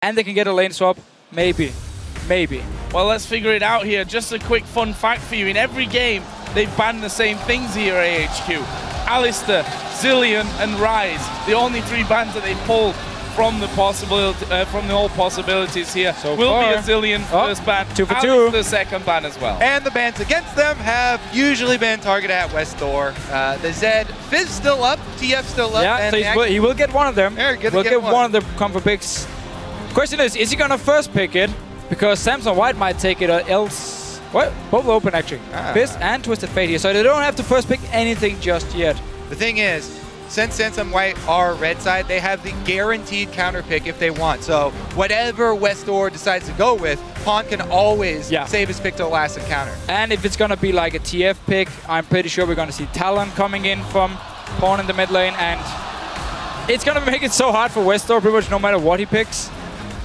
and they can get a lane swap. Maybe. Maybe. Well, let's figure it out here. Just a quick fun fact for you. In every game, they've banned the same things here at AHQ. Alistair, Zilean, and Ryze. The only 3 bans that they pulled from the possibility, from the all possibilities here so will far. be a Zilean first ban, 2 for 2. Alistair second ban as well. And the bans against them have usually been targeted at West Thor. The Zed, Fizz still up, TF still up. Yeah, and so he will get one of them. We'll get one of the comfort picks. Question is he going to first pick it? Because Samson White might take it, or else... What? Both open, actually. Fizz and Twisted Fate here, so they don't have to first pick anything just yet. The thing is, since Samson White are red side, they have the guaranteed counter pick if they want. So whatever West Thor decides to go with, Pawn can always save his pick to the last and counter. And if it's going to be like a TF pick, I'm pretty sure we're going to see Talon coming in from Pawn in the mid lane, and it's going to make it so hard for West Thor pretty much no matter what he picks.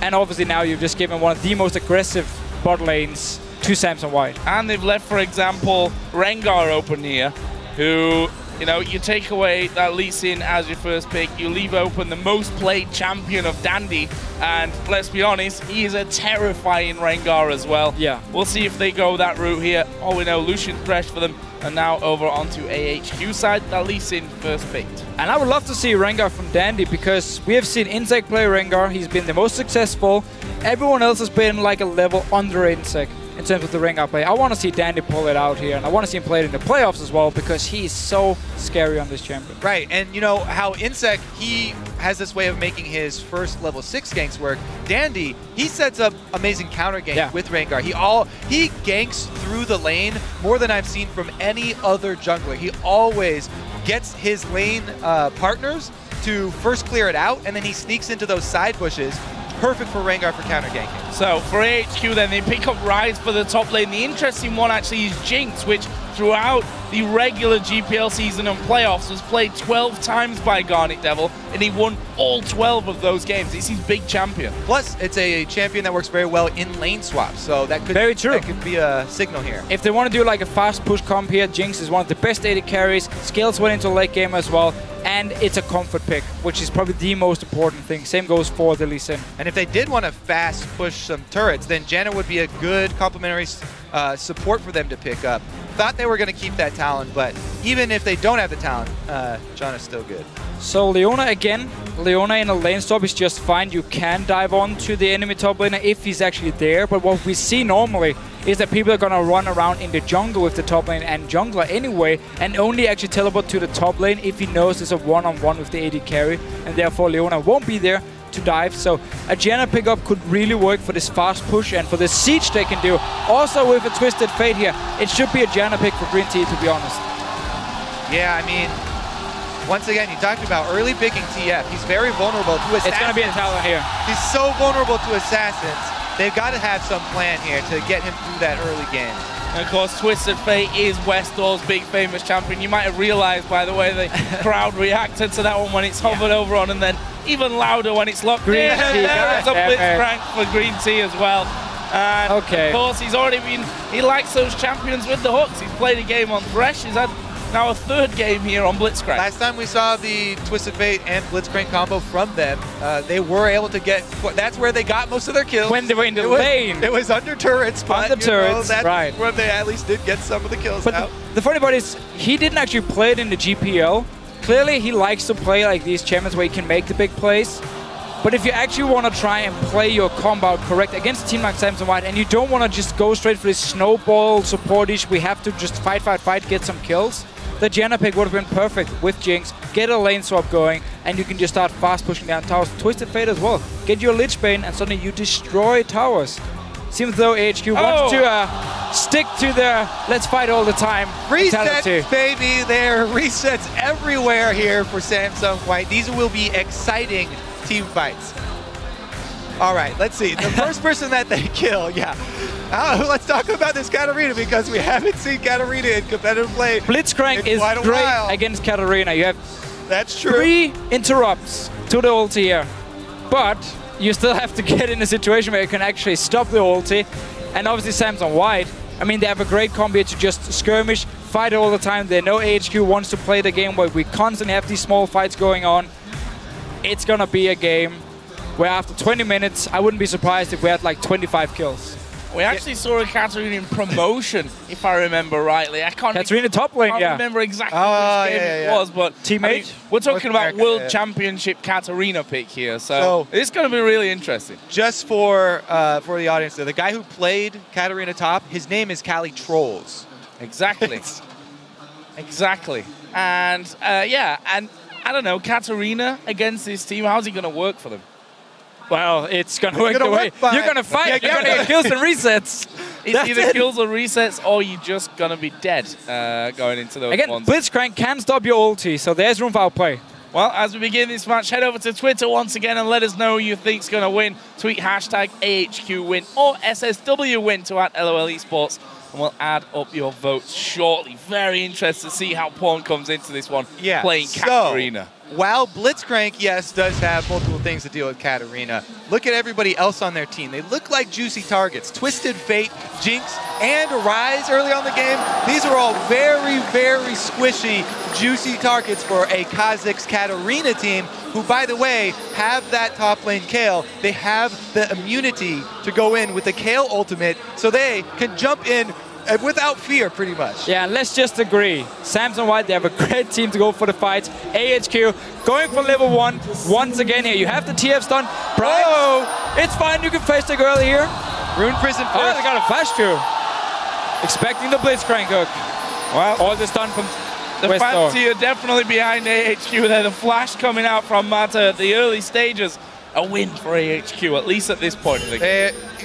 And obviously now you've just given one of the most aggressive bot lanes to Samson White. And they've left, for example, Rengar open here, who, you know, you take away that Lee Sin as your first pick, you leave open the most played champion of Dandy, and let's be honest, he is a terrifying Rengar as well. Yeah. We'll see if they go that route here. All we know, Lucian Thresh for them, and now over onto AHQ side, that Lee Sin first picked. And I would love to see Rengar from Dandy, because we have seen Insec play Rengar. He's been the most successful. Everyone else has been like a level under Insec in terms of the Rengar play. I want to see Dandy pull it out here, and I want to see him play it in the playoffs as well, because he is so scary on this champion. Right, and you know how Insec, he has this way of making his first level 6 ganks work. Dandy, he sets up amazing counter ganks with Rengar. He ganks through the lane more than I've seen from any other jungler. He always gets his lane partners to first clear it out, and then he sneaks into those side bushes. Perfect for Rengar for counter ganking. So for AHQ then, they pick up Ryze for the top lane. The interesting one actually is Jinx, which throughout the regular GPL season and playoffs was played 12 times by Garnet Devil, and he won all 12 of those games. He's his big champion. Plus, it's a champion that works very well in lane swaps, so that could, that could be a signal here. If they want to do like a fast push comp here, Jinx is one of the best AD carries, scales well into late game as well, and it's a comfort pick, which is probably the most important thing. Same goes for the Lee Sin. And if they did want to fast push some turrets, then Janna would be a good complementary support for them to pick up. Thought they were going to keep that Talon, but even if they don't have the Talon, Janna's still good. So Leona again. Leona in a lane stop is just fine. You can dive on to the enemy top laner if he's actually there, but what we see normally is that people are going to run around in the jungle with the top lane and jungler anyway, and only actually teleport to the top lane if he knows there's a one-on-one with the AD carry, and therefore Leona won't be there to dive. So a Janna pickup could really work for this fast push and for the siege they can do. Also with a Twisted Fate here, it should be a Janna pick for Green Tea, to be honest. Yeah, I mean, once again, you talked about early picking TF. He's very vulnerable to assassins. It's going to be a Talon here. He's so vulnerable to assassins. They've got to have some plan here to get him through that early game. And of course, Twisted Fate is West Thor's big famous champion. You might have realized by the way the crowd reacted to that one when it's hovered over on, and then even louder when it's locked in. There's a Blitzcrank for Green Tea as well. And of course, he's already been, he likes those champions with the hooks. He's played a game on Thresh. He's had now a third game here on Blitzcrank. Last time we saw the Twisted Fate and Blitzcrank combo from them, they were able to get, that's where they got most of their kills. When they were in the lane. It was under turrets, but on the turrets, that's right. where they at least did get some of the kills out. The funny part is, he didn't actually play it in the GPL. Clearly, he likes to play like these champions where he can make the big plays. But if you actually want to try and play your combo correct against a team like Samson White, and you don't want to just go straight for this snowball support-ish, we have to just fight, get some kills, the Janna pick would have been perfect with Jinx. Get a lane swap going, and you can just start fast pushing down towers. Twisted Fate as well. Get your Lich Bane, and suddenly you destroy towers. Seems though AHQ wants to stick to the let's fight all the time mentality. Resets, baby. There are resets everywhere here for Samson White. These will be exciting team fights. All right, let's see. The first person that they kill, let's talk about this Katarina, because we haven't seen Katarina in competitive play. Blitzcrank is great against Katarina. You have that's true. 3 interrupts to the ulti here, but you still have to get in a situation where you can actually stop the ulti. And obviously Samson White, I mean, they have a great combo to just skirmish, fight all the time. They know AHQ wants to play the game where we constantly have these small fights going on. It's gonna be a game where after 20 minutes, I wouldn't be surprised if we had like 25 kills. We actually saw a Katarina in promotion, if I remember rightly. I can't Katarina top lane, remember exactly which game it was, but teammate. I mean, we're talking about America, World Championship Katarina pick here, so it's going to be really interesting. Just for the audience, the guy who played Katarina top, his name is Cali Trolls. Exactly. Exactly. And yeah, and I don't know, Katarina against this team, how's it going to work for them? Well, it's going to work the way you're going to fight. You're going to get kills and resets. It's either kills or resets, or you're just going to be dead going into those ones. Blitzcrank can stop your ulti, so there's room for outplay. Well, as we begin this match, head over to Twitter once again and let us know who you think's going to win. Tweet hashtag AHQ win or SSW win to @LOL eSports, and we'll add up your votes shortly. Very interested to see how Pawn comes into this one playing Katarina. While Blitzcrank, yes, does have multiple things to deal with Katarina, look at everybody else on their team. They look like juicy targets. Twisted Fate, Jinx, and Rise early on the game. These are all very, very squishy, juicy targets for a Kha'Zix Katarina team, who, by the way, have that top lane Kayle. They have the immunity to go in with the Kayle ultimate, so they can jump in without fear, pretty much. Yeah, and let's just agree. Samson White, they have a great team to go for the fights. AHQ going for level 1 once again here. You have the TF stun. It's fine. You can face the girl here. Rune Prison first. Oh, they got a flash too. Expecting the Blitzcrank hook. Well, all the stun from the fancy are definitely behind AHQ there. The flash coming out from Mata at the early stages. A win for AHQ, at least at this point.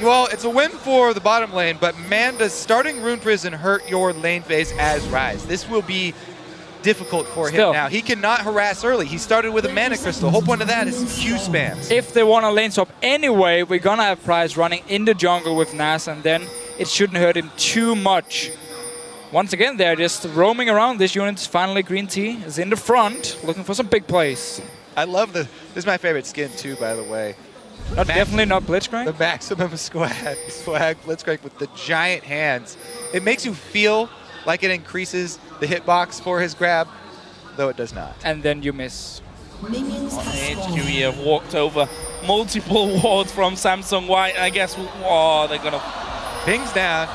Well, it's a win for the bottom lane, but man, does starting Rune Prison hurt your lane phase as Rise. This will be difficult for him now. He cannot harass early. He started with a Mana Crystal. The whole point of that is Q spams. If they want to lane swap anyway, we're going to have Price running in the jungle with Nas, and then it shouldn't hurt him too much. Once again, they're just roaming around. This unit, finally Green Tea, is in the front, looking for some big plays. I love this is my favorite skin too, by the way. Definitely not Blitzcrank. The maximum swag Blitzcrank with the giant hands. It makes you feel like it increases the hitbox for his grab, though it does not. And then you miss. AHQ here walked over multiple wards from Samson White, and I guess, they're going to... Pings down.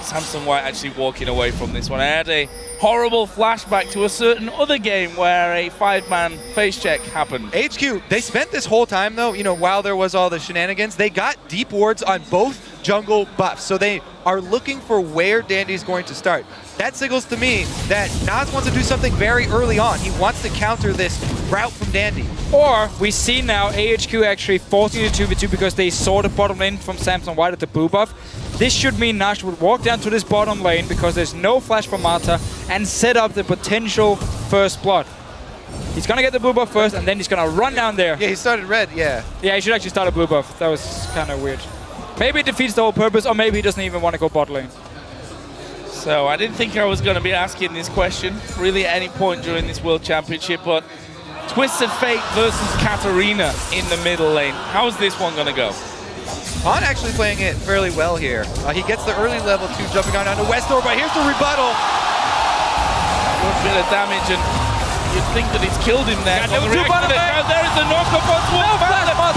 Samson White actually walking away from this one. I had a horrible flashback to a certain other game where a 5-man face check happened. HQ, they spent this whole time though, while there was all the shenanigans, they got deep wards on both jungle buffs. So they are looking for where Dandy's going to start. That signals to me that Nas wants to do something very early on. He wants to counter this route from Dandy. Or we see now AHQ actually forcing the 2v2 because they saw the bottom lane from Samson White at the blue buff. This should mean Nash would walk down to this bottom lane because there's no flash for Mata and set up the potential first blood. He's going to get the blue buff first and then he's going to run down there. Yeah, he started red, yeah. Yeah, he should actually start a blue buff. That was kind of weird. Maybe it defeats the whole purpose, or maybe he doesn't even want to go bot lane. So I didn't think I was going to be asking this question really at any point during this World Championship, but Twisted Fate versus Katarina in the middle lane. How's this one going to go? Pawn actually playing it fairly well here. He gets the early level 2 jumping on down to West Door, but here's the rebuttal. A bit of damage, and you'd think that he's killed him there. There is the knock-up on Wolf.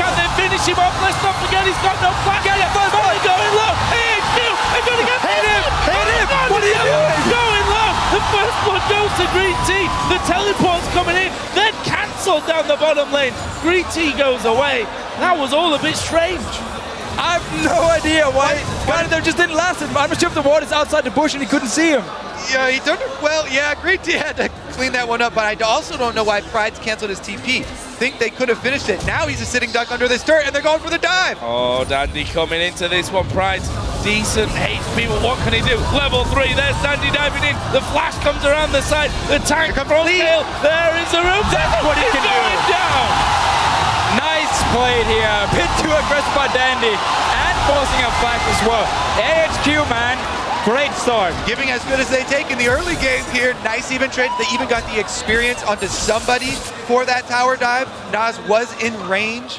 Can they finish him off? Let's not forget he's got no flash. Finally going low. AHQ, they're going to get hit him. What are you doing? Going low. The first one goes to Green Tea. The teleport's coming in, then cancelled down the bottom lane. Green Tea goes away. That was all a bit strange. I have no idea why they just didn't last him. I'm not sure if the ward is outside the bush and he couldn't see him. Yeah, he turned it well. Yeah, Green Tea had to clean that one up, but I also don't know why Pride's canceled his TP. Think they could have finished it. Now he's a sitting duck under this dirt, and they're going for the dive. Oh, Dandy coming into this one. Pride's decent HP, but what can he do? Level 3, there's Dandy diving in. The flash comes around the side. The tank from Tail. There is the room. That's what he can do. Down. Nice played here. A bit too aggressive by Dandy, and forcing a flash as well. AHQ, man. Great start. Giving as good as they take in the early game here. Nice even trade. They even got the experience onto somebody for that tower dive. Nas was in range.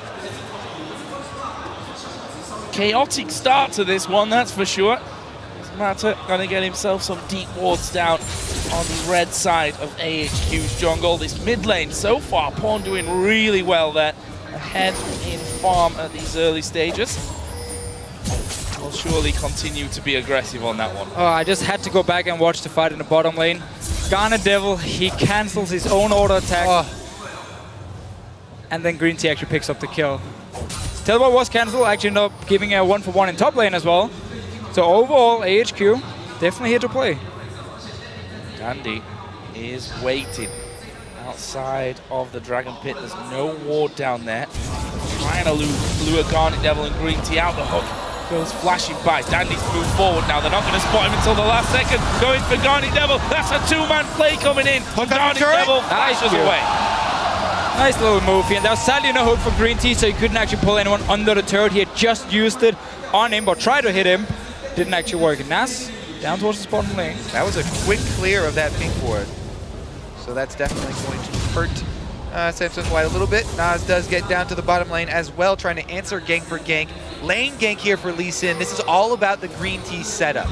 Chaotic start to this one, that's for sure. Mata gonna get himself some deep wards down on the red side of AHQ's jungle. This mid lane so far, Pawn doing really well there. ahead in farm at these early stages. Will surely continue to be aggressive on that one. Oh, I just had to go back and watch the fight in the bottom lane. Garnet Devil, he cancels his own auto attack. Oh. And then Green Tea actually picks up the kill. Teleport was cancelled, actually ended up giving a 1-for-1 in top lane as well. So overall, AHQ definitely here to play. Dandy is waiting outside of the Dragon Pit. There's no ward down there. Trying to lure Garnet Devil and Green Tea out. The hook goes flashing by. Dandy's moved forward now. They're not going to spot him until the last second. Going for Garnet Devil. That's a two-man play coming in. Garnet Devil flashes away. Nice little move here. And there was sadly no hook for Green Tea, so he couldn't actually pull anyone under the turret. He had just used it on him, or tried to hit him. Didn't actually work. And Nas down towards the bottom lane. That was a quick clear of that pink ward. So that's definitely going to hurt Samsung White a little bit. Nas does get down to the bottom lane as well, trying to answer gank for gank. Lane gank here for Lee Sin. This is all about the Green Tea setup.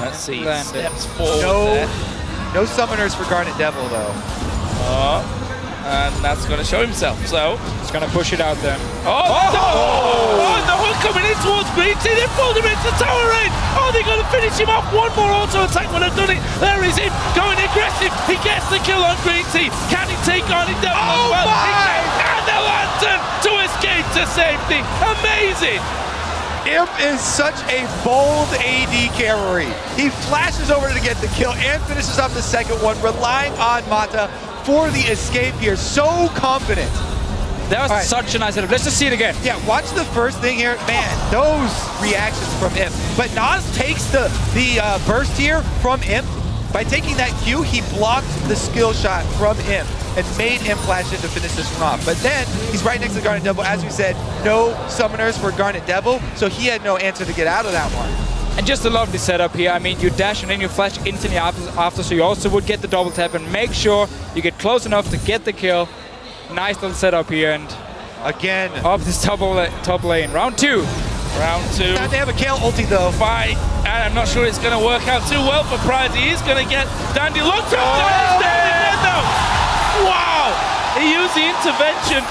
Let's see. Steps forward. No summoners for Garnet Devil, though. And that's going to show himself, so... He's going to push it out there. Oh, the hook coming in towards Green Tea. They pulled him into tower range. Oh, they're going to finish him off. One more auto attack would have done it. There is him, going aggressive. He gets the kill on Green Tea. Can he take on it down as well? And the lantern to escape to safety. Amazing. Imp is such a bold AD carry. He flashes over to get the kill and finishes off the second one, relying on Mata for the escape here. So confident. That was such a nice setup. Let's just see it again. Yeah, watch the first thing here. Man, those reactions from Imp. But Nas takes the burst here from Imp. By taking that Q, he blocked the skill shot from Imp and made him flash in to finish this one off. But then, he's right next to Garnet Devil. As we said, no summoners for Garnet Devil, so he had no answer to get out of that one. And just a lovely setup here. I mean, you dash and then you flash instantly after, so you also would get the double tap and make sure you get close enough to get the kill. Nice little setup here, and again, up this top lane. Round 2. Round 2. Now they have a Kale ulti though. Fight, and I'm not sure it's going to work out too well for Pride. He is going to get Dandy looked at. Wow! He used the intervention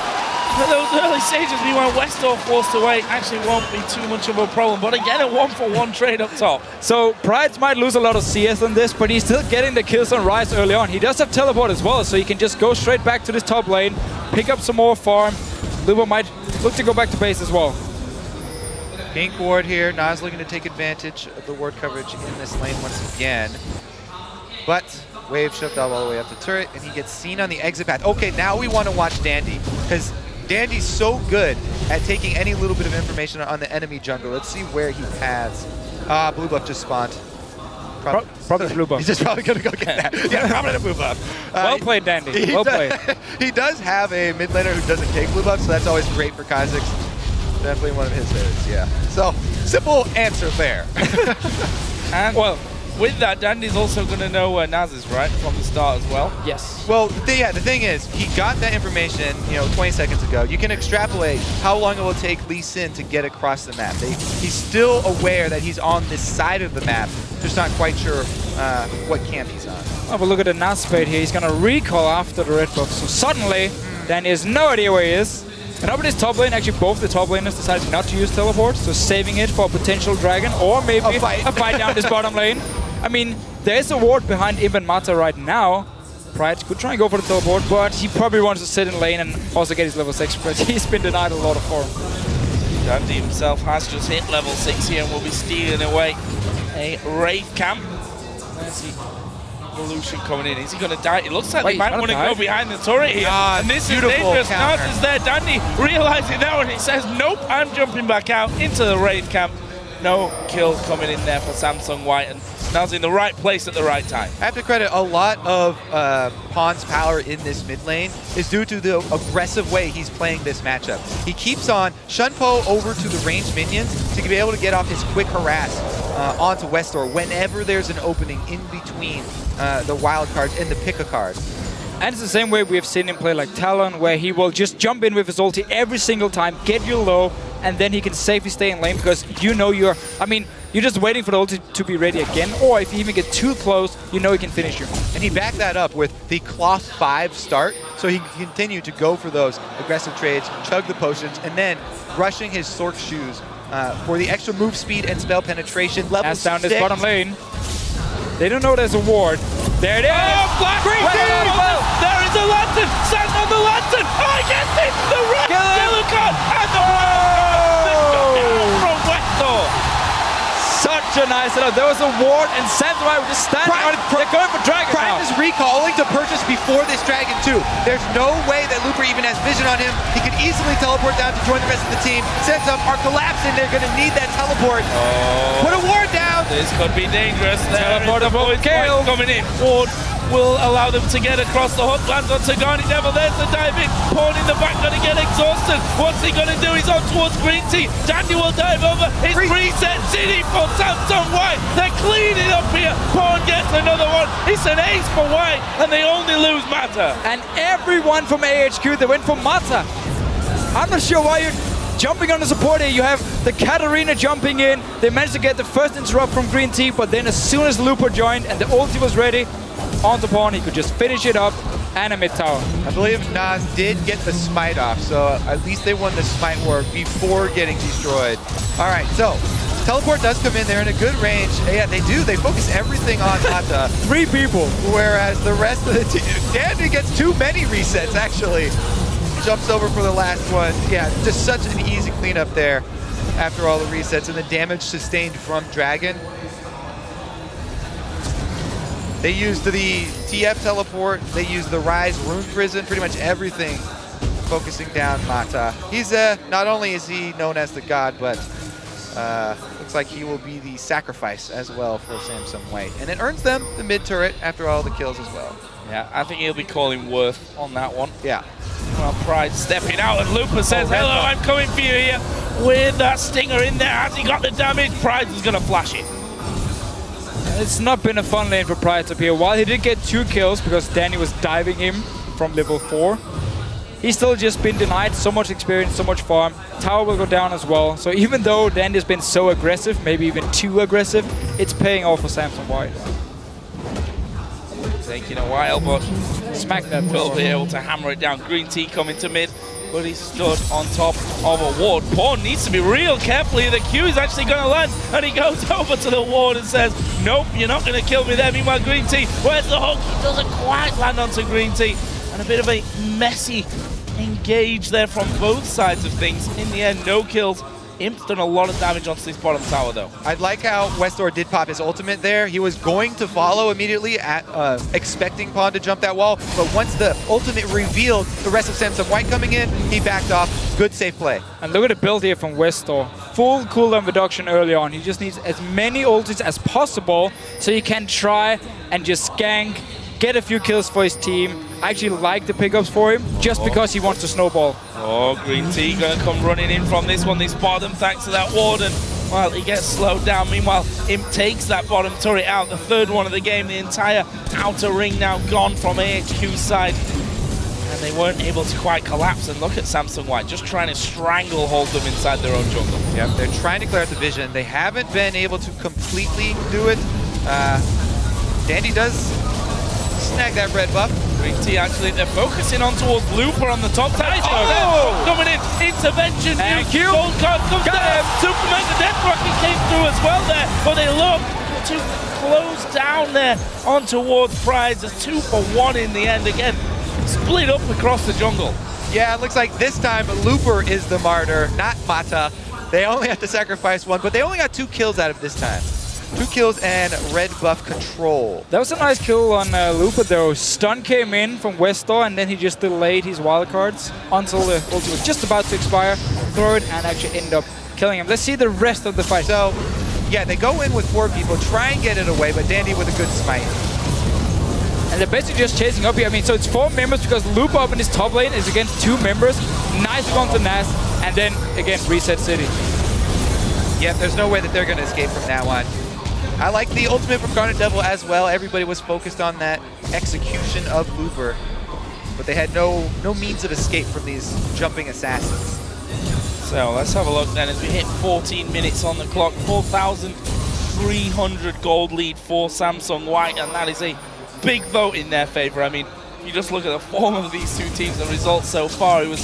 for those early stages. Meanwhile, Westall forced away. Actually won't be too much of a problem, but again, a 1-for-1 trade up top. So Prides might lose a lot of CS on this, but he's still getting the kills on Ryze early on. He does have teleport as well, so he can just go straight back to this top lane, pick up some more farm. Lubo might look to go back to base as well. Pink ward here. Nas looking to take advantage of the ward coverage in this lane once again. But wave shoved all the way up the turret, and he gets seen on the exit path. Okay, now we want to watch Dandy, because Dandy's so good at taking any little bit of information on the enemy jungle. Let's see where he paths. Blue buff just spawned. Probably blue buff. He's just probably going to go get that. Yeah, probably a blue buff. Well played, Dandy. Well played. He does have a mid laner who doesn't take blue buff, so that's always great for Kha'Zix. Definitely one of his favorites, yeah. So, simple answer there. And well, with that, Dandy's also going to know where Naz is, right, from the start as well? Yes. Well, the thing is, he got that information, 20 seconds ago. You can extrapolate how long it will take Lee Sin to get across the map. He's still aware that he's on this side of the map, just not quite sure what camp he's on. Oh, but look at the Naz spade here. He's going to recall after the red buff. So suddenly, Dandy has no idea where he is. And up in his top lane, actually both the top laners decided not to use teleport, so saving it for a potential dragon or maybe a fight down this bottom lane. I mean, there is a ward behind Imp and Mata right now. Pride could try and go for the teleport, but he probably wants to sit in lane and also get his level 6, but he's been denied a lot of farm. Dandy himself has just hit level 6 here and will be stealing away a Wraith camp. There's the evolution coming in. Is he going to die? It looks like they might want to go behind the turret here. And this is dangerous. Naz is there. Dandy realizing that one. He says, nope, I'm jumping back out into the Wraith camp. No kill coming in there for Samsung White, and Naz in the right place at the right time. I have to credit a lot of Pawn's power in this mid lane is due to the aggressive way he's playing this matchup. He keeps on Shunpo over to the ranged minions to be able to get off his quick harass onto Westor whenever there's an opening in between the wild cards and the pick a card. And it's the same way we have seen him play like Talon, where he will just jump in with his ulti every single time, get you low, and then he can safely stay in lane because you know you're just waiting for the ulti to be ready again, or if you even get too close, you know he can finish you. And he backed that up with the cloth 5 start, so he can continue to go for those aggressive trades, chug the potions, and then rushing his Sork shoes for the extra move speed and spell penetration. Level Pass down 6. this bottom lane. They don't know there's a ward. There it is! Oh, Black! There is a lantern! Stand on the lantern! Oh, yes, it's the red silicon! And the down from Westor! Such a nice setup. There was a ward, and Samsonite was just standing on it. They're going for Dragon Prime now. is recalling to purchase before this Dragon too. There's no way that Looper even has vision on him. He could easily teleport down to join the rest of the team. Samsung are collapsing. They're going to need that teleport. Oh. Put a ward down. This could be dangerous. There is the Teleportable voice kill coming in. Ward will allow them to get across the hook. Lands on Tagani Devil. There's the dive in. Pawn in the back going to get exhausted. What's he going to do? He's on towards Green Tea. Dandy will dive over. His reset city for Samsung White. They're cleaning up here. Pawn gets another one. It's an ace for White, and they only lose Mata. And everyone from AHQ, they went for Mata. I'm not sure why you're jumping on the support here. You have the Katarina jumping in. They managed to get the first interrupt from Green Tea, but then as soon as Looper joined and the ulti was ready, onto Pawn, he could just finish it up and a mid tower. I believe Nas did get the smite off, so at least they won the smite war before getting destroyed. All right, so teleport does come in. They're in a good range. Yeah, they do. They focus everything on Mata. 3 people. Whereas the rest of the team, Dandy gets too many resets, actually. Jumps over for the last one. Yeah, just such an easy cleanup there after all the resets and the damage sustained from Dragon. They used the TF teleport, they used the Rise Rune Prison, pretty much everything focusing down Mata. He's, not only is he known as the god, but looks like he will be the sacrifice as well for Samsung White. And it earns them the mid turret after all the kills as well. Yeah, I think he'll be calling Worth on that one. Yeah. Well, Pride stepping out, and Looper says, hello, I'm coming for you here. With that stinger in there, has he got the damage? Pride is going to flash it. It's not been a fun lane for Pride up here. While he did get 2 kills because Danny was diving him from level 4, he's still just been denied so much experience, so much farm. Tower will go down as well. So even though Dandy's been so aggressive, maybe even too aggressive, it's paying off for Samsung White. Taking a while, but smack that will be able to hammer it down. Green Tea coming to mid, but he stood on top of a ward. Pawn needs to be real careful here. The Q is actually going to land, and he goes over to the ward and says, nope, you're not going to kill me there. Meanwhile, Green Tea, where's the hook? He doesn't quite land onto Green Tea. And a bit of a messy engage there from both sides of things. In the end, no kills. Imp's done a lot of damage onto this bottom tower, though. I like how Westor did pop his ultimate there. He was going to follow immediately, at expecting Pawn to jump that wall, but once the ultimate revealed the rest of Samsung White coming in, he backed off. Good safe play. And look at the build here from Westor. Full cooldown reduction early on. He just needs as many ultis as possible so he can try and just gank, get a few kills for his team. I actually like the pickups for him just because he wants to snowball. Oh, Green Tea going to come running in from this one, this bottom, thanks to that Warden. Well, he gets slowed down. Meanwhile, Imp takes that bottom turret out, the third one of the game. The entire outer ring now gone from AHQ's side. And they weren't able to quite collapse. And look at Samsung White, just trying to stranglehold them inside their own jungle. Yep, they're trying to clear out the vision. They haven't been able to completely do it. Dandy does snag that red buff. Green Tea actually, they're focusing on towards Looper on the top side. Oh, coming in, intervention. Thank you. Gold card comes down. Superman, the Death Rocket came through as well there, but they look to close down there on towards Prize. There's 2 for 1 in the end. Again, split up across the jungle. Yeah, it looks like this time Looper is the martyr, not Mata. They only have to sacrifice 1, but they only got 2 kills out of this time. 2 kills and red buff control. That was a nice kill on Looper though. Stun came in from Westor and then he just delayed his wildcards until the ulti was just about to expire, throw it, and actually end up killing him. Let's see the rest of the fight. So, yeah, they go in with 4 people, try and get it away, but Dandy with a good smite. And they're basically just chasing up here. I mean, so it's 4 members because Looper up in his top lane is against 2 members. Nice one to Nas, and then again, reset city. Yeah, there's no way that they're going to escape from now on. I like the ultimate from Garnet Devil as well. Everybody was focused on that execution of Looper, but they had no means of escape from these jumping assassins. So let's have a look then as we hit 14 minutes on the clock. 4,300 gold lead for Samsung White, and that is a big vote in their favor. I mean, if you just look at the form of these two teams, the results so far, it was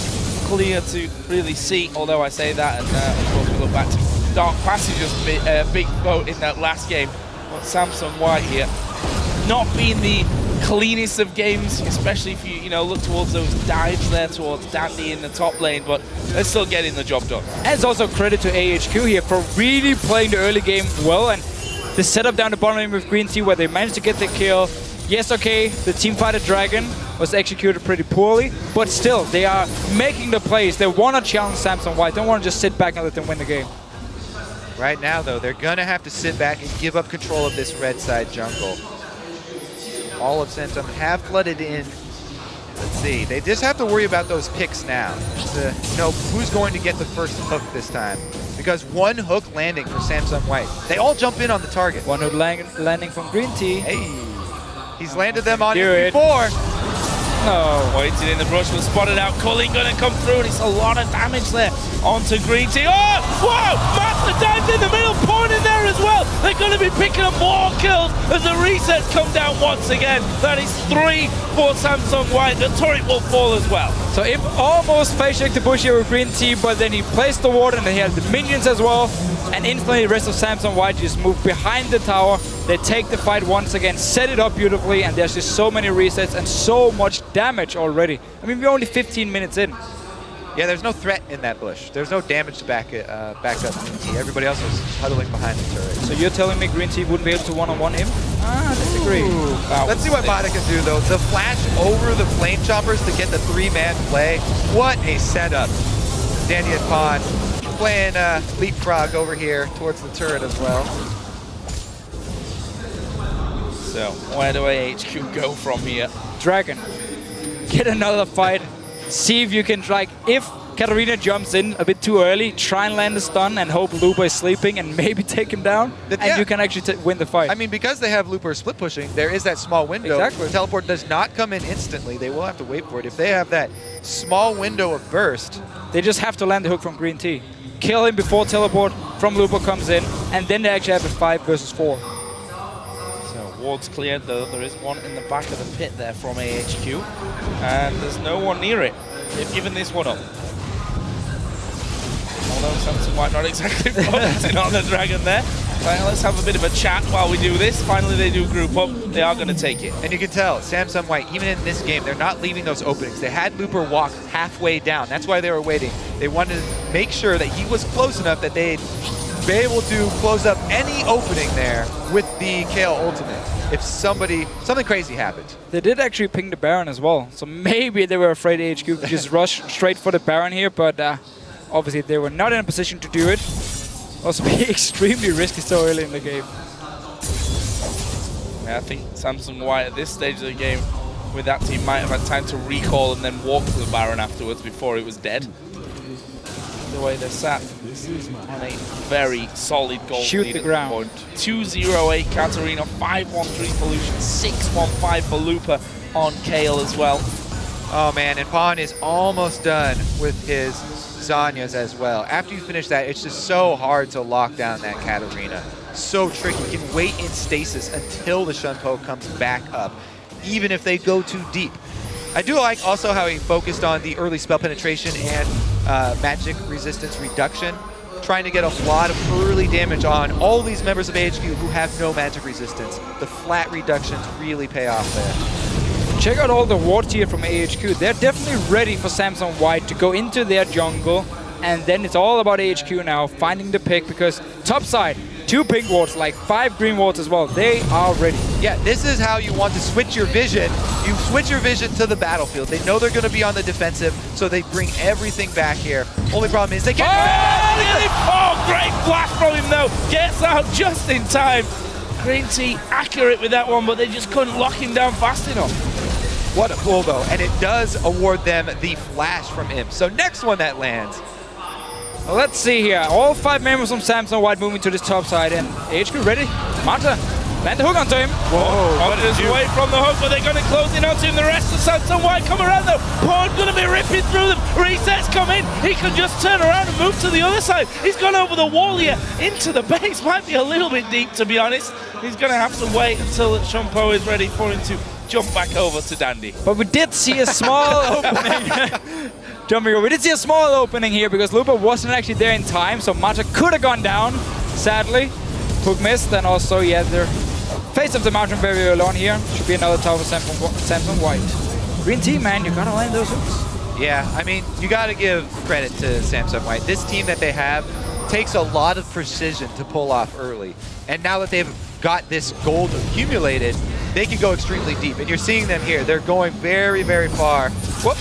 clear to really see, although I say that, and of course we look back to Dark Passage's big vote in that last game. But Samsung White here, not being the cleanest of games, especially if you look towards those dives there towards Dandy in the top lane, but they're still getting the job done. And it's also credit to AHQ here for really playing the early game well, and the setup down the bottom lane with Green Tea where they managed to get the kill. Yes, okay, the teamfighter Dragon was executed pretty poorly, but still, they are making the plays. They want to challenge Samsung White, don't want to just sit back and let them win the game. Right now, though, they're going to have to sit back and give up control of this red side jungle. All of Samsung have flooded in. Let's see, they just have to worry about those picks now to know who's going to get the first hook this time. Because one hook landing for Samsung White. They all jump in on the target. One hook landing from Green Tea. Hey, he's landed them on it before. No. Waiting in the brush, was spotted out. Culling gonna come through, and it's a lot of damage there onto Green Tea. Oh, whoa! Master dives in the middle, point in there as well. They're gonna be picking up more kills as the resets come down once again. That is 3 for Samsung White. The turret will fall as well. So Imp almost face checked the bush here with Green Tea, but then he placed the ward and he had the minions as well. And instantly the rest of Samsung White just moved behind the tower. They take the fight once again, set it up beautifully, and there's just so many resets and so much damage already. I mean, we're only 15 minutes in. Yeah, there's no threat in that bush. There's no damage to back up Green Tea. Everybody else was huddling behind the turret. So you're telling me Green Tea wouldn't be able to one-on-one him? Ah, I disagree. Let's see what Mata can do, though. The flash over the flame choppers to get the 3-man play. What a setup. Dandy and Pawn playing leapfrog over here towards the turret as well. So, where do AHQ go from here? Dragon, get another fight. See if you can, like, if Katarina jumps in a bit too early, try and land a stun and hope Looper is sleeping and maybe take him down, and you can actually win the fight. I mean, because they have Looper split pushing, there is that small window. Exactly. Teleport does not come in instantly. They will have to wait for it. If they have that small window of burst, they just have to land the hook from Green Tea. Kill him before teleport from Looper comes in, and then they actually have a 5 versus 4. Ward's cleared, though. There is one in the back of the pit there from AHQ. And there's no one near it. They've given this one up. Although Samsung White not exactly focusing on the Dragon there. Right, let's have a bit of a chat while we do this. Finally, they do group up. They are going to take it. And you can tell, Samsung White, even in this game, they're not leaving those openings. They had Looper walk halfway down. That's why they were waiting. They wanted to make sure that he was close enough that they'd be able to close up any opening there with the KO ultimate if something crazy happened. They did actually ping the Baron as well, so maybe they were afraid AHQ could just rush straight for the Baron here, but obviously they were not in a position to do it. Also be extremely risky so early in the game. Yeah, I think Samsung White at this stage of the game with that team might have had time to recall and then walk to the Baron afterwards before it was dead. The way they're sat on a very solid goal. Shoot the ground. 2-0-8 Katarina, 5-1-3 for Lucian, 6-1-5 for Looper on Kale as well. Oh man, and Pawn is almost done with his Zanyas as well. After you finish that, it's just so hard to lock down that Katarina. So tricky. You can wait in stasis until the Shunpo comes back up, even if they go too deep. I do like also how he focused on the early spell penetration and magic resistance reduction, trying to get a lot of early damage on all these members of AHQ who have no magic resistance. The flat reductions really pay off there. Check out all the wards here from AHQ. They're definitely ready for Samsung White to go into their jungle, and then it's all about AHQ now finding the pick, because top side, 2 pink wards, like 5 green wards as well. They are ready. Yeah, this is how you want to switch your vision. You switch your vision to the battlefield. They know they're going to be on the defensive, so they bring everything back here. Only problem is they can't. Oh, great blast from him though. Gets out just in time. Green Tea accurate with that one, but they just couldn't lock him down fast enough. What a pull though, and it does award them the flash from him. So next one that lands. Well, let's see here. All 5 members from Samsung White moving to this top side, and AHQ ready. Mata, land the hook onto him. Whoa, Mata's away from the hook, but they're going to close in onto him. The rest of Samsung White come around though. Pawn going to be ripping through them. Resets come in. He can just turn around and move to the other side. He's gone over the wall here into the base. Might be a little bit deep, to be honest. He's going to have to wait until Champo is ready for him to jump back over to Dandy. But we did see a small opening. We did see a small opening here because Lupa wasn't actually there in time, so Mata could have gone down, sadly. Hook missed, and also, yeah, the face of the mountain very early on here. Should be another tower for Samsung White. Green team, man, you gotta land those hooks. Yeah, I mean, you gotta give credit to Samsung White. This team that they have takes a lot of precision to pull off early. And now that they've got this gold accumulated, they can go extremely deep. And you're seeing them here. They're going very, very far. Whoop.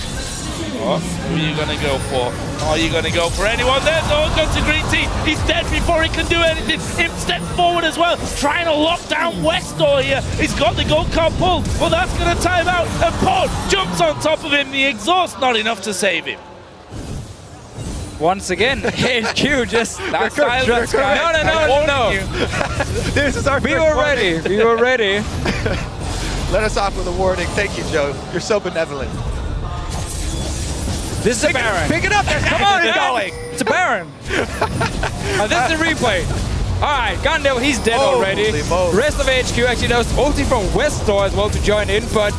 Oh, who are you going to go for? Are you going to go for anyone there? No, go to Green Team. He's dead before he can do anything. Him step forward as well, trying to lock down Westor here. He's got the gold card pulled. Well, that's going to time out. And Paul jumps on top of him. The exhaust not enough to save him. Once again, HQ just... That's silence, guys. No. This is our We were ready. We were ready. Let us off with a warning. Thank you, Joe. You're so benevolent. This is a Baron. Pick it up. Come on, going. It's a Baron. This is the replay. All right, Gundel, he's dead already. Rest of HQ actually knows ulti from Westor as well to join in, but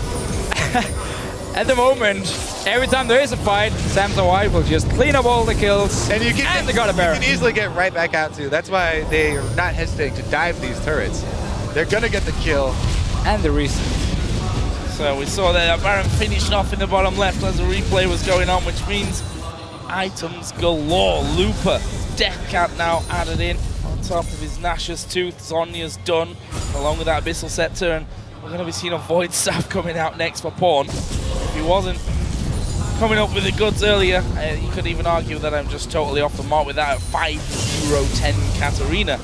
at the moment, every time there is a fight, Samsung White will just clean up all the kills, and they got a Baron. You can easily get right back out too. That's why they are not hesitating to dive these turrets. They're gonna get the kill. And the reason. So we saw that Baron finished off in the bottom left as the replay was going on, which means items galore. Looper, Death Cap now added in on top of his Nash's Tooth. Zonya's done, along with that Abyssal Scepter, and we're going to be seeing a Void Staff coming out next for Pawn. If he wasn't coming up with the goods earlier, you could even argue that I'm just totally off the mark with that 5-0-10 Katarina.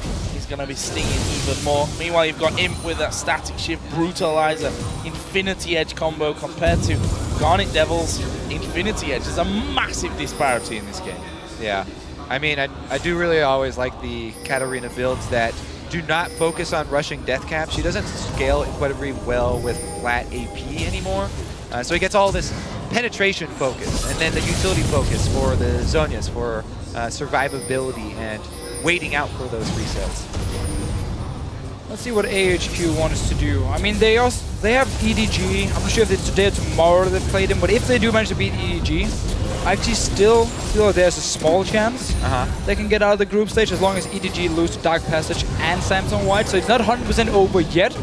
Going to be stinging even more. Meanwhile, you've got Imp with that Static Shift, Brutalizer, Infinity Edge combo compared to Garnet Devil's Infinity Edge. There's a massive disparity in this game. Yeah. I mean, I do really always like the Katarina builds that do not focus on rushing Death Cap. She doesn't scale incredibly well with flat AP anymore. So he gets all this penetration focus and then the utility focus for the Zonyas for survivability and waiting out for those resets. Let's see what AHQ wants to do. I mean, they have EDG. I'm not sure if it's today or tomorrow they played them, but if they do manage to beat EDG, I actually still feel like there's a small chance they can get out of the group stage as long as EDG lose to Dark Passage and Samsung White. So it's not 100% over yet.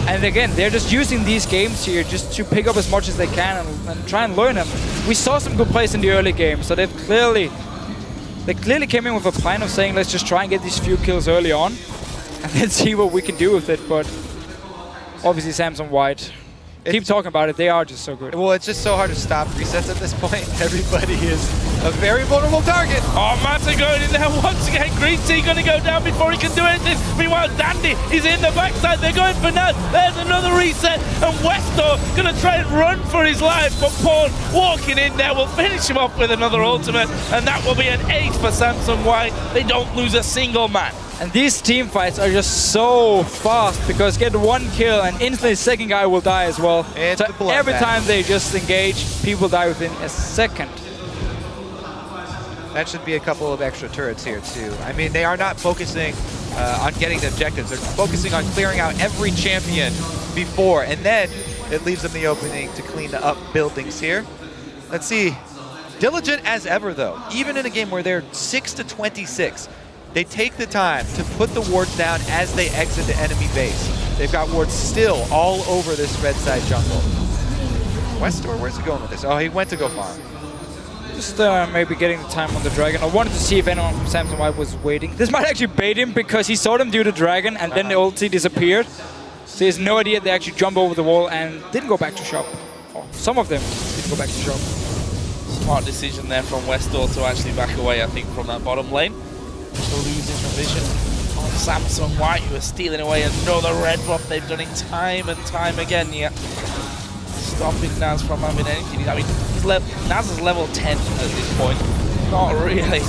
And again, they're just using these games here just to pick up as much as they can and try and learn them. We saw some good plays in the early game, so they clearly came in with a plan of saying, let's just try and get these few kills early on and then see what we can do with it. But obviously Samsung White, keep talking about it, they are just so good. Well, it's just so hard to stop resets at this point. Everybody is a very vulnerable target. Oh, Mata going in there once again. Green Tea going to go down before he can do anything. Meanwhile, Dandy is in the backside. They're going for Naz. There's another reset. And Westor going to try and run for his life. But Pawn walking in there will finish him off with another ultimate. And that will be an ace for Samsung White. They don't lose a single man. And these team fights are just so fast because get one kill and instantly the second guy will die as well. So every time they just engage, people die within a second. That should be a couple of extra turrets here too. I mean, they are not focusing on getting the objectives. They're focusing on clearing out every champion before, and then it leaves them the opening to clean up buildings here. Let's see. Diligent as ever though, even in a game where they're 6-26. They take the time to put the wards down as they exit the enemy base. They've got wards still all over this red side jungle. Westor, where's he going with this? Oh, he went to go farm. Just maybe getting the time on the dragon. I wanted to see if anyone from Samsung White was waiting. This might actually bait him because he saw them do the dragon and then the ulti disappeared. So he has no idea they actually jumped over the wall and didn't go back to shop. Oh, some of them didn't go back to shop. Smart decision there from Westor to actually back away, I think, from that bottom lane. Losing the vision on Samsung White, who are stealing away another red buff. They've done it time and time again here. Stopping Naz from having anything. I mean, Naz is level 10 at this point. not really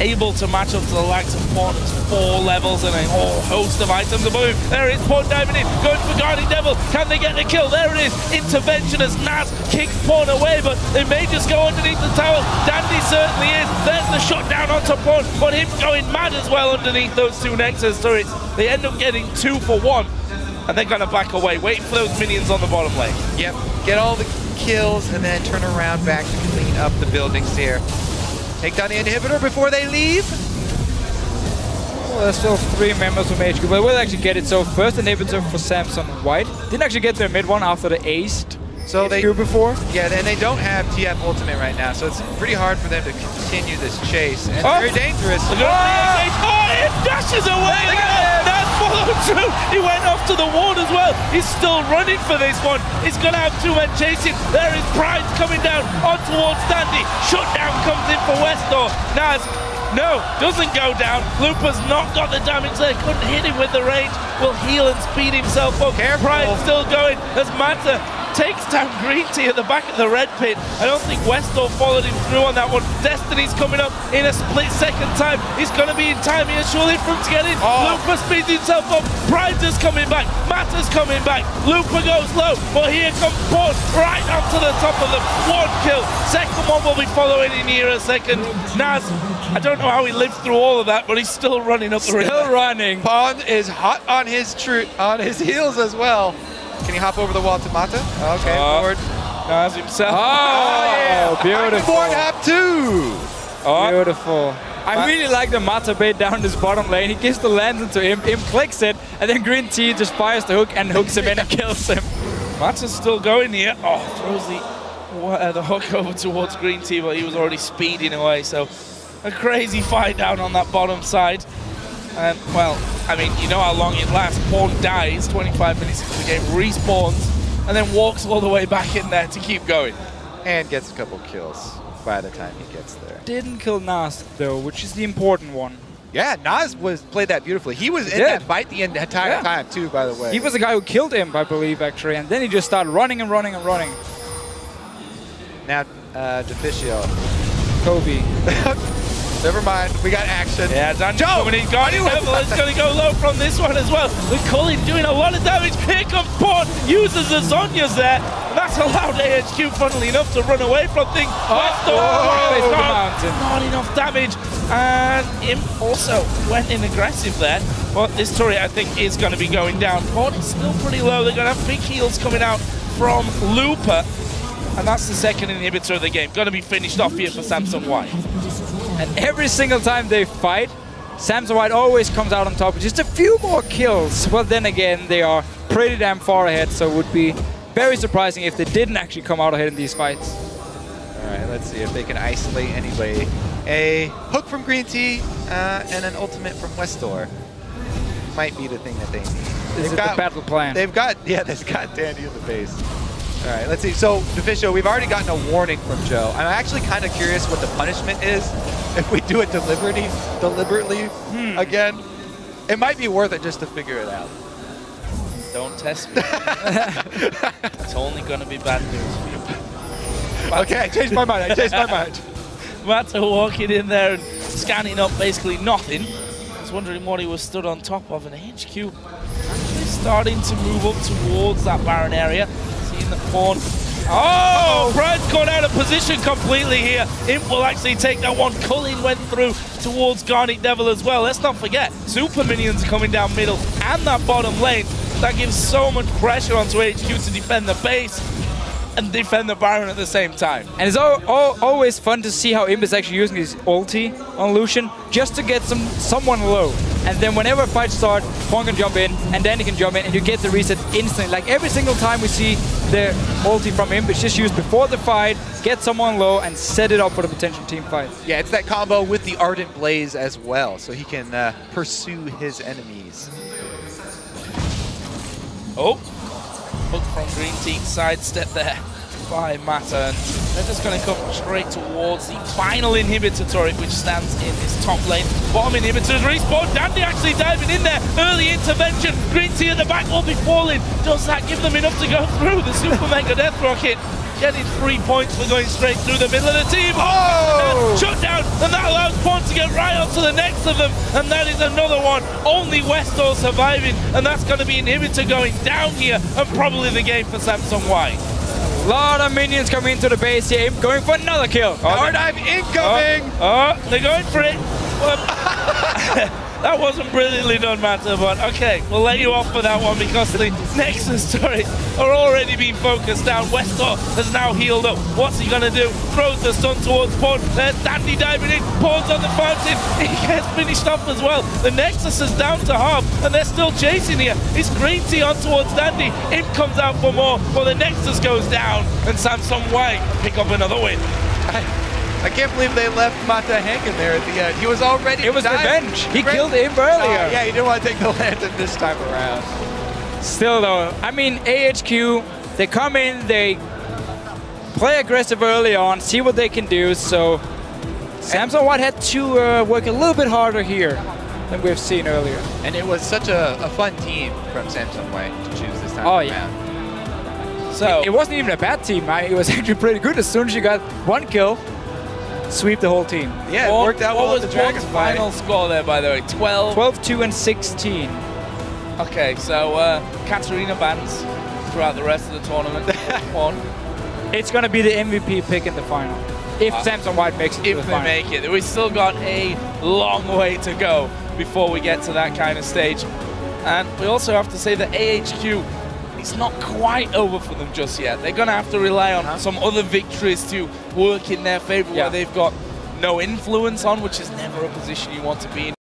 able to match up to the likes of Pawn's 4 levels and a whole host of items above him. There it is, Pawn diving in, going for Guardian Devil. Can they get the kill? There it is. Intervention as Naz kicks Pawn away, but they may just go underneath the tower. Dandy certainly is. There's the shutdown onto Pawn, but him going mad as well underneath those 2 Nexus turrets. They end up getting 2 for 1, and they're going to back away, waiting for those minions on the bottom lane. Yep, get all the kills and then turn around back to clean up the buildings here. Take down the inhibitor before they leave. Well, there's still 3 members from HQ, but we'll actually get it. So first inhibitor for Samson White. Didn't actually get their mid one after the aced so HQ before. Yeah, and they don't have TF ultimate right now, so it's pretty hard for them to continue this chase. And very dangerous. Oh, it dashes away! That's followed through! He went off to the ward as well. He's still running for this one. He's going to have 2 men chasing. There is Pride coming down on towards Dandy. Shutdown comes in for Westor. Naz, no, doesn't go down. Looper's not got the damage there. Couldn't hit him with the range. Will heal and speed himself up. Pride still going as Mata takes down Green Tea at the back of the red pit. I don't think Westor followed him through on that one. Destiny's coming up in a split-second time. He's going to be in time here, surely, from to get in. Looper speeds himself up. Pride's is coming back. Mata's coming back. Looper goes low, but here comes Pawn right up to the top of them. 1 kill. Second one will be following in here a second. Naz, I don't know how he lived through all of that, but he's still running up the river. Still running. Pawn is hot on his heels as well. Can he hop over the wall to Mata? Okay, forward. Naz himself. Oh, yeah. Beautiful. Board have 2. Beautiful. I really like the Mata bait down this bottom lane. He gives the lantern to him. Him clicks it, and then Green Tea just fires the hook and hooks him in and kills him. Mata's still going here. Oh, throws the hook over towards Green Tea, but he was already speeding away. So a crazy fight down on that bottom side. And, well, I mean, you know how long it lasts. Pawn dies 25 minutes into the game, respawns, and then walks all the way back in there to keep going. And gets a couple kills by the time he gets there. Didn't kill Nas, though, which is the important one. Yeah, Nas played that beautifully. He was in that fight the entire time, too, by the way. He was the guy who killed him, I believe, actually, and then he just started running and running and running. Now, Deficio. Kobe. Never mind, we got action. Yeah, Dandy coming in. Guardian Devil is going to go low from this one as well. The Culling doing a lot of damage. Here comes Pawn, uses the Zonias there. And that's allowed AHQ, funnily enough, to run away from things. Not enough damage. And him also went in aggressive there. But this turret, I think, is going to be going down. Pawn is still pretty low. They're going to have big heals coming out from Looper. And that's the second inhibitor of the game. Going to be finished off here for Samson White. And every single time they fight, Samson White always comes out on top with just a few more kills. Well, then again, they are pretty damn far ahead, so it would be very surprising if they didn't actually come out ahead in these fights. All right, let's see if they can isolate anybody. A hook from Green Tea and an ultimate from Westor might be the thing that they need. This is the battle plan. They've got Dandy in the base. All right, let's see. So, Deficio, we've already gotten a warning from Joe. I'm actually kind of curious what the punishment is if we do it deliberately again. It might be worth it just to figure it out. Don't test me. It's only going to be bad news for you. Okay, I changed my mind. Mata walking in there and scanning up basically nothing. I was wondering what he was stood on top of, and HQ actually starting to move up towards that Baron area. Seeing the Pawn. Oh, Pride's gone out of position completely here. Imp will actually take that one. Culling went through towards Garnet Devil as well. Let's not forget, super minions coming down middle and that bottom lane. That gives so much pressure onto HQ to defend the base and defend the Baron at the same time. And it's always fun to see how Imp is actually using his ulti on Lucian just to get someone low. And then whenever fights start, Pawn can jump in, and Dandy can jump in, and you get the reset instantly. Like every single time we see the ulti from Imp, it's just used before the fight, get someone low, and set it up for the potential team fight. Yeah, it's that combo with the Ardent Blaze as well, so he can pursue his enemies. Oh, hook from Green Tea, sidestep there by Mata. And they're just going to come straight towards the final inhibitor turret, which stands in this top lane. Bottom inhibitors respawn. Dandy actually diving in there. Early intervention. Green Tea at the back will be falling. Does that give them enough to go through? The Super Mega Death Rocket getting 3 points for going straight through the middle of the team. Oh! Shut down, and that allows Pawn to get right onto the next of them, and that is another one. Only Westall surviving, and that's going to be inhibitor going down here, and probably the game for Samsung White. A lot of minions coming into the base here, going for another kill. Power dive incoming! They're going for it. That wasn't brilliantly done, Mata, but okay, we'll let you off for that one because the Nexus turrets are already being focused down. Westor has now healed up. What's he going to do? Throws the stun towards Pawn. There's Dandy diving in. Pawn's on the fountain. He gets finished off as well. The Nexus is down to half, and they're still chasing here. It's Green Tea on towards Dandy. Imp comes out for more, but the Nexus goes down, and Samsung White pick up another win. I can't believe they left Mata hanging there at the end. He was already It was revenge. He killed him earlier. Yeah, he didn't want to take the lantern this time around. Still though, I mean, AHQ, they come in, they play aggressive early on, see what they can do, so Samsung White had to work a little bit harder here than we've seen earlier. And it was such a fun team from Samsung White to choose this time around. So it wasn't even a bad team. It was actually pretty good. As soon as you got one kill, sweep the whole team. Yeah, it worked out well. What was Pawn's final score there, by the way? 12? 12-2 and 16. Okay, so Katarina bans throughout the rest of the tournament. Pawn. It's going to be the MVP pick in the final. If Samsung White makes it to the final. If they make it. We've still got a long way to go before we get to that kind of stage. And we also have to say that AHQ, it's not quite over for them just yet. They're going to have to rely on some other victories to work in their favor where they've got no influence on, which is never a position you want to be in.